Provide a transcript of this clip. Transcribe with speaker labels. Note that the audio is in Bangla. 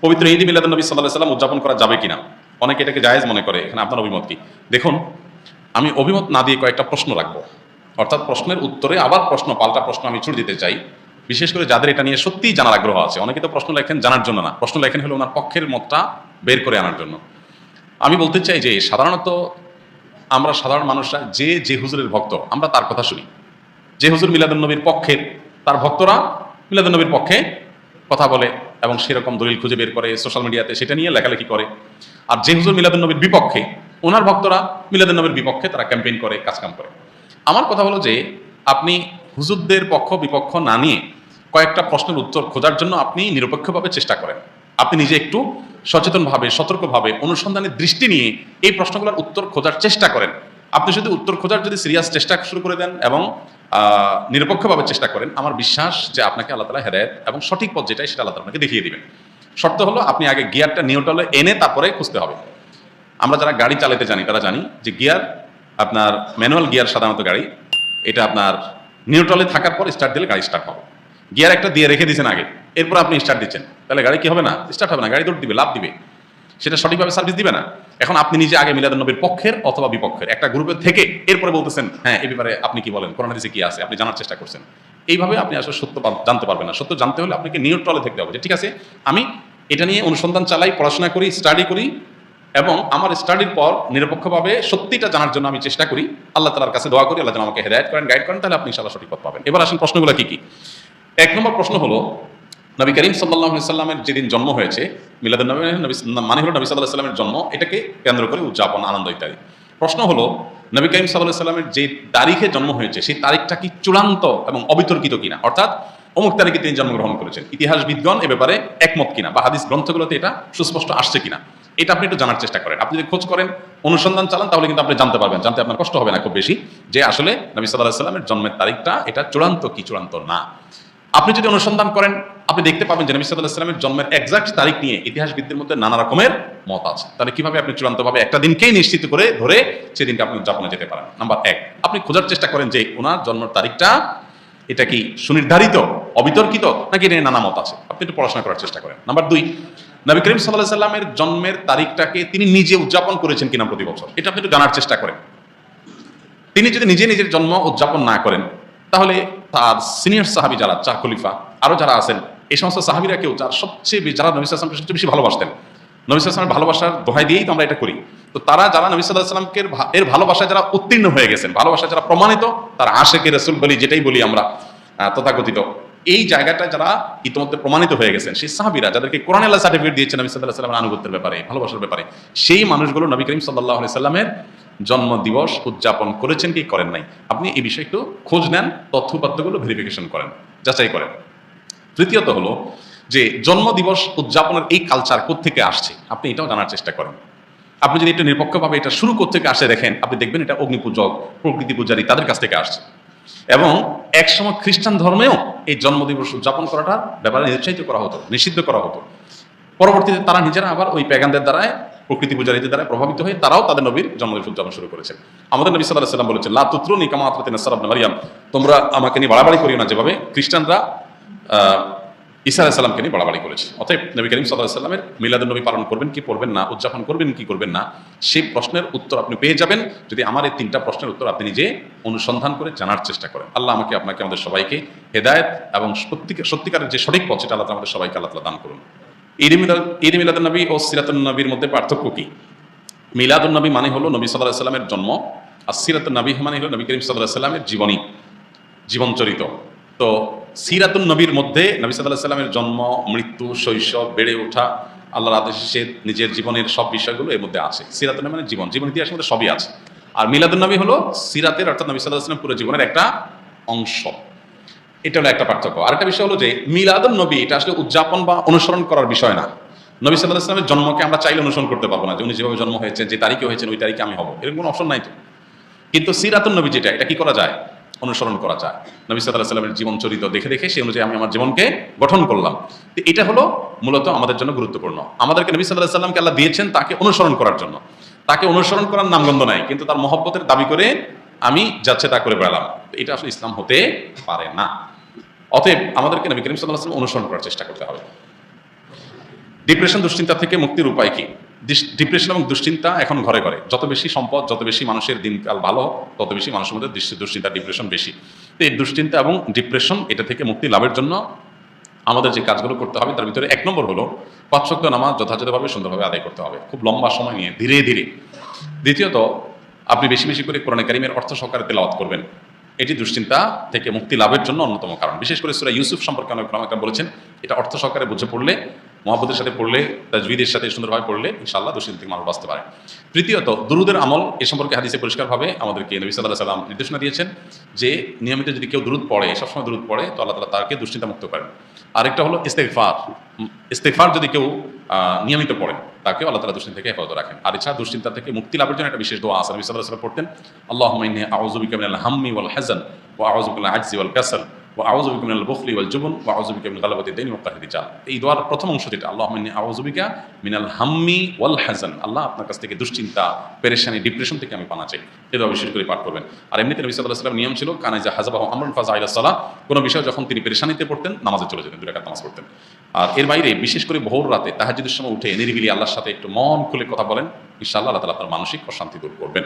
Speaker 1: পবিত্র ঈদ মিলাদুন নবী সাল্লাল্লাহু আলাইহি ওয়াসাল্লাম উদযাপন করা যাবে কিনা? অনেকে এটাকে জায়েজ মনে করে। এখানে আপনার অভিমত কি? দেখুন, আমি অভিমত না দিয়ে কয়েকটা প্রশ্ন রাখবো, অর্থাৎ প্রশ্নের উত্তরে আবার প্রশ্ন, পাল্টা প্রশ্ন আমি ছুড়ে দিতে চাই, বিশেষ করে যাদের এটা নিয়ে সত্যিই জানার আগ্রহ আছে। অনেকে তো প্রশ্ন লেখেন জানার জন্য না, প্রশ্ন লেখেন হলো ওনার পক্ষের মতটা বের করে আনার জন্য। আমি বলতে চাই যে সাধারণত আমরা সাধারণ মানুষরা যে হুজুরের ভক্ত, আমরা তার কথা শুনি। যে হুজুর মিলাদুন নবীর পক্ষের, তার ভক্তরা মিলাদুন নবীর পক্ষে কথা বলে এবং সেরকম দলিল খুঁজে বের করে সোশ্যাল মিডিয়াতে সেটা নিয়ে লেখালেখি করে। আর যে হুজুর মিলাদুন নবীর বিপক্ষে, ওনার ভক্তরা মিলাদুন নবীর বিপক্ষে তারা ক্যাম্পেইন করে, কাজকাম করে। আমার কথা হলো যে আপনি হুজুরদের পক্ষ বিপক্ষ না নিয়ে কয়েকটা প্রশ্নের উত্তর খোঁজার জন্য আপনি নিরপেক্ষভাবে চেষ্টা করেন। আপনি নিজে একটু সচেতনভাবে, সতর্কভাবে, অনুসন্ধানের দৃষ্টি নিয়ে এই প্রশ্নগুলোর উত্তর খোঁজার চেষ্টা করেন। আপনি যদি উত্তর খোঁজার যদি সিরিয়াস চেষ্টা শুরু করে দেন এবং নিরপেক্ষভাবে চেষ্টা করেন, আমার বিশ্বাস যে আপনাকে আল্লাহ তাআলা হেদায়েত এবং সঠিক পথ যেটা সেটা আল্লাহ তাআলা আপনাকে দেখিয়ে দিবেন। শর্ত হলো আপনি আগে গিয়ারটা নিউট্রালে এনে তারপরে খুঁজতে হবে। আমরা যারা গাড়ি চালাতে জানি তারা জানি যে গিয়ার, আপনার ম্যানুয়াল গিয়ার সাধারণত গাড়ি, এটা আপনার নিউট্রালে থাকার পর স্টার্ট দিলে গাড়ি স্টার্ট হবে। গিয়ার একটা দিয়ে রেখে দিয়েছেন আগে, এরপর আপনি স্টার্ট দিচ্ছেন, তাহলে গাড়ি কি হবে না? স্টার্ট হবে না, গাড়ি দৌড় দিবে, লাভ দিবে, সেটা সঠিকভাবে সার্ভিস দিবে না। এখন আপনি নিজে আগে মিলাদুন নবীর পক্ষের অথবা বিপক্ষের একটা গ্রুপের থেকে এরপরে বলতেছেন হ্যাঁ এই ব্যাপারে আপনি কি বলেন, কোরআন হাদিসে কি আছে, আপনি জানার চেষ্টা করছেন। এইভাবে আপনি আসলে সত্য জানতে পারবেন না। সত্য জানতে হলে আপনাকে নিউট্রালে থাকতে হবে যে ঠিক আছে আমি এটা নিয়ে অনুসন্ধান চালাই, পড়াশোনা করি, স্টাডি করি এবং আমার স্টাডির পর নিরপেক্ষভাবে সত্যিটা জানার জন্য আমি চেষ্টা করি, আল্লাহ তাআলার কাছে দোয়া করি আল্লাহ যেন আমাকে হেদায়েত করেন, গাইড করেন, তাহলে আপনি ইনশাআল্লাহ সঠিক পথ পাবেন। এবার আসেন প্রশ্নগুলো কি কি। এক নম্বর প্রশ্ন হলো, নবী করিম সাল্লাল্লাহু আলাইহি সাল্লামের যেদিন জন্ম হয়েছে, মিলাদুন নবী মানে হলো নবী সাল্লাল্লাহু আলাইহি সাল্লামের জন্ম, এটাকে কেন্দ্র করে উদযাপন, আনন্দ ইত্যাদি। প্রশ্ন হলো, নবী করিম সাল্লাল্লাহু আলাইহি সাল্লামের যে তারিখে জন্ম হয়েছে সেই তারিখটা কি চূড়ান্ত এবং অবিতর্কিত কিনা, অর্থাৎ অমুক তারিখে তিনি জন্মগ্রহণ করেছেন, ইতিহাসবিদগণ এ ব্যাপারে একমত কিনা বা হাদিস গ্রন্থগুলোতে এটা সুস্পষ্ট আসছে কিনা, এটা আপনি একটু জানার চেষ্টা করেন। আপনি যদি খোঁজ করেন, অনুসন্ধান চালান, তাহলে কিন্তু আপনি জানতে পারবেন, জানতে আপনার কষ্ট হবে না খুব বেশি, যে আসলে নবী সাল্লাল্লাহু আলাইহি সাল্লামের জন্মের তারিখটা এটা চূড়ান্ত কি চূড়ান্ত না। আপনি যদি অনুসন্ধান করেন, আপনি দেখতে পাবেন যে নবী সাল্লাল্লাহু আলাইহি সাল্লামের জন্মের এক্সাক্ট তারিখ নিয়ে ইতিহাসবিদদের মধ্যে নানা রকমের মত আছে। তাহলে কিভাবে আপনি চূড়ান্তভাবে একটা দিনকেই নিশ্চিত করে ধরে সেদিনকে আপনি উদযাপনে যেতে পারেন? নাম্বার এক, আপনি খোঁজার চেষ্টা করেন যে ওনার জন্মের তারিখটা এটা কি সুনির্ধারিত, অবিতর্কিত, নাকি এটা নানা মত আছে, আপনি একটু পড়াশোনা করার চেষ্টা করেন। নাম্বার দুই, নবী করিম সাল্লাল্লাহু আলাইহি সাল্লামের জন্মের তারিখটাকে তিনি নিজে উদযাপন করেছেন কিনা প্রতি বছর, এটা আপনি একটু জানার চেষ্টা করেন। তিনি যদি নিজে নিজের জন্ম উদযাপন না করেন, তাহলে তার সিনিয়র সাহাবী যারা, চার খলিফা আরো যারা আছেন, এই সমস্ত সাহাবীরা কেউ যারা সবচেয়ে যারা নবী সাল্লাল্লাহু আলাইহি ওয়াসাল্লামকে সবচেয়ে বেশি ভালোবাসতেন, নবী সাল্লাল্লাহু আলাইহি ওয়াসাল্লামের ভালোবাসার দোহাই দিয়েই তো আমরা এটা করি। তো তারা যারা নবী সাল্লাল্লাহু আলাইহি ওয়াসাল্লামকে এর ভালোবাসায় যারা উত্তীর্ণ হয়ে গেছেন, ভালোবাসায় যারা প্রমাণিত, তারা আশিকে রাসূল বলি, যেটাই বলি আমরা তথাকথিত, এই জায়গাটা যারা ইতিমধ্যে প্রমাণিত হয়ে গেছেন, সেই সাহাবীরা যাদেরকে কোরআনে আল্লাহ সার্টিফিকেট দিয়েছেন নবী সাল্লাল্লাহু আলাইহি ওয়াসাল্লামের আনুগত্যের ব্যাপারে, ভালোবাসার ব্যাপারে, সেই মানুষগুলো নবী করিম সাল্লাল্লাহু আলাইহি সাল্লামের জন্ম দিবস উদযাপন করেছেন কি করেন নাই, আপনি এই বিষয়ে একটু খোঁজ নেন, তথ্যপাত্রগুলো ভেরিফিকেশন করেন, যাচাই করেন। তৃতীয়ত হলো যে জন্ম দিবস উদযাপনের এই কালচার কোত্থেকে আসছে, আপনি এটাও জানার চেষ্টা করেন। আপনি যদি একটু নিরপেক্ষভাবে এটা শুরু কোত্থেকে আসে দেখেন, আপনি দেখবেন এটা অগ্নিপূজক, প্রকৃতি পূজারী, তাদের কাছ থেকে আসছে। এবং একসময় খ্রিস্টান ধর্মেও এই জন্মদিবস উদযাপন করাটার ব্যাপারে নিরুৎসাহিত করা হতো, নিষিদ্ধ করা হতো। পরবর্তীতে তারা নিজেরা আবার ওই প্যাগানদের দ্বারায়, প্রকৃতি পূজারীদের দ্বারা প্রভাবিত হয়ে তারাও তাদের নবীর জন্মদিবস উদযাপন শুরু করেছে। আমাদের নবী সাল্লাল্লাহু আলাইহি ওয়াসাল্লাম বলেছেন, লা তুতরুনি কামা আতরাতিন নাসারা ইবনে মারইয়াম, তোমরা আমাকে নিয়ে বাড়াবাড়ি করিও না যেভাবে খ্রিস্টানরা ঈসা আলাইহিস সালামকে নিয়ে বাড়াবাড়ি করেছে। অতএব নবী করিম সাল্লাল্লাহু আলাইহি ওয়াসাল্লামের মিলাদুন নবী পালন করবেন কি করবেন না, উদযাপন করবেন কি করবেন না, সেই প্রশ্নের উত্তর আপনি পেয়ে যাবেন যদি আমার এই তিনটা প্রশ্নের উত্তর আপনি নিজে অনুসন্ধান করে জানার চেষ্টা করেন। আল্লাহ আমাকে, আপনাকে, আমাদের সবাইকে হেদায়েত এবং সত্যিকারের যে সঠিক পথ সেটা আল্লাহ আমাদের সবাইকে আল্লাহ তাআলা দান করুন। ঈদ মিলাদুন নবী ও সিরাতুন নবীর মধ্যে পার্থক্য কি? মিলাদুন নবী মানে হলো নবী সাল্লাল্লাহু আলাইহি ওয়াসাল্লামের জন্ম, আর সিরাতুন নবী মানে হলো নবী করিম সাল্লাল্লাহু আলাইহি ওয়াসাল্লামের জীবনী, জীবনচরিত। তো সিরাতুন নবীর মধ্যে নবী সাল্লাল্লাহু আলাইহি ওয়াসাল্লামের জন্ম, মৃত্যু, শৈশব, বেড়ে ওঠা, আল্লাহর আদেশে নিজের জীবনের সব বিষয়গুলো এর মধ্যে আছে। সিরাতুন নবী মানে জীবন ইতিহাসের মধ্যে সবই আছে। আর মিলাদুন নবী হলো সিরাতের, অর্থাৎ নবী সাল্লাল্লাহু আলাইহি ওয়াসাল্লাম পুরো জীবনের একটা অংশ। এটা হলো একটা পার্থক্য। আরেকটা বিষয় হলো যে মিলাদুন নবী এটা আসলে উদযাপন বা অনুসরণ করার বিষয় না। নবী সাল্লাল্লাহু আলাইহি ওয়াসাল্লামের জন্মকে আমরা চাইলে অনুসরণ করতে পারবো না, যে উনি যেভাবে জন্ম হয়েছে, যে তারিখে হয়েছেন ওই তারিখে আমি হব, এরকম কোনো অপশন নাই তো। কিন্তু সিরাতুন নবী যেটা, এটা কি করা যায়? অনুসরণ করা যায়। নবী সাল্লাল্লাহু আলাইহি ওয়াসাল্লামের জীবন চরিত্র দেখে দেখে সেই অনুযায়ী আমি আমার জীবনকে গঠন করলাম। তো এটা হলো মূলত আমাদের জন্য গুরুত্বপূর্ণ। আমাদেরকে নবী সাল্লাল্লাহু আলাইহি ওয়াসাল্লামকে আল্লাহ দিয়েছেন তাকে অনুসরণ করার জন্য। তাকে অনুসরণ করার নামগন্ধ নাই, কিন্তু তার মহব্বতের দাবি করে আমি যাচ্ছে তা করে বেড়ালাম, এটা আসলে ইসলাম হতে পারে না। অতএব আমাদেরকে নবী করিম সাল্লাল্লাহু আলাইহি ওয়াসাল্লাম অনুসরণ করার চেষ্টা করতে হবে। ডিপ্রেশন দুশ্চিন্তা থেকে মুক্তির উপায় কি? ডিপ্রেশন এবং দুশ্চিন্তা এখন ঘরে ঘরে। যত বেশি সম্পদ, যত বেশি মানুষের দিনকাল ভালো হোক, তত বেশি মানুষের মধ্যে দুশ্চিন্তা, ডিপ্রেশন বেশি। তো এই দুশ্চিন্তা এবং ডিপ্রেশন এটা থেকে মুক্তি লাভের জন্য আমাদের যে কাজগুলো করতে হবে তার ভিতরে ১ নম্বর হলো ৫ ওয়াক্ত নামাজ যথাযথভাবে সুন্দরভাবে আদায় করতে হবে, খুব লম্বা সময় নিয়ে ধীরে ধীরে। দ্বিতীয়ত, আপনি বেশি বেশি করে কোরআনে কারিমের অর্থ সহকারে তেলাওয়াত করবেন। এটি দুশ্চিন্তা থেকে মুক্তি লাভের জন্য অন্যতম কারণ। বিশেষ করে সূরা ইউসুফ সম্পর্কে অনেক ওলামা বলেছেন, এটা অর্থ সহকারে বুঝে পড়লে, মুহাব্বতের সাথে পড়লে, তাজবিদের সাথে সুন্দরভাবে পড়লে ইনশাআল্লাহ দুশ্চিন্তা থেকে মানুষ বাঁচতে পারে। তৃতীয়ত, দুরুদের আমল। এ সম্পর্কে হাদিসে পরিষ্কারভাবে আমাদেরকে নবী সাল্লাল্লাহু আলাইহি ওয়াসাল্লাম নির্দেশনা দিয়েছেন যে নিয়মিত যদি কেউ দুরুদ পড়ে, সবসময় দুরুদ পড়ে, তো আল্লাহ তাআলা তাকে দুশ্চিন্তা মুক্ত করেন। আরেকটা হলো ইস্তেগফার। ইস্তেগফার যদি কেউ নিয়মিত পড়েন, তাকেও আল্লাহ তাআলা দুশ্চিন্তা থেকে হেফাজত রাখেন। আর এছাড়া দুশ্চিন্তা থেকে মুক্তি লাভের জন্য একটা বিশেষ দোয়া আছে, নবী সাল্লাল্লাহু আলাইহি ওয়াসাল্লাম পড়তেন, আল্লাহুম্মা ইন্নী আউযু বিকা মিনাল হাম্মি ওয়াল হাযান ওয়া আউযু বিকা মিনাল আজজি ওয়াল কাসাল ওয়া আউযু বিকা মিনাল বুখলি ওয়াল জুবন ওয়া আউযু বিকা মিন গালাবাতিদ দাইনি ওয়া কাহরির রিজাল। এই দোয়ার প্রথম অংশ যেটা, আল্লাহুম্মা ইন্নী আউযু বিকা মিনাল হাম্মি ওয়াল হাযান, আল্লাহ আপনার কাছ থেকে দুশ্চিন্তা, পেরেশানি, ডিপ্রেশন থেকে আমি পানা চাই। এই দোয়া বিশেষ করে পাঠ করবেন। আর এমনিতে নবী সাল্লাল্লাহু আলাইহি ওয়াসাল্লাম নিয়ম ছিল, কানা ইযা হাযাবাহু আমরুন ফাযা ইলা সালাহ, কোনো বিষয় যখন তিনি পেরেশানিতে পড়তেন নামাজে চলে যেতেন, 2 রাকাত নামাজ পড়তেন। আর এর বাইরে বিশেষ করে ভোর রাতে তাহাজ্জুদের সময় উঠে নিরিবিলি আল্লাহর সাথে একটু মন খুলে কথা বলেন, ইনশাআল্লাহ আল্লাহ তাআলা আপনার মানসিক অশান্তি দূর করবেন।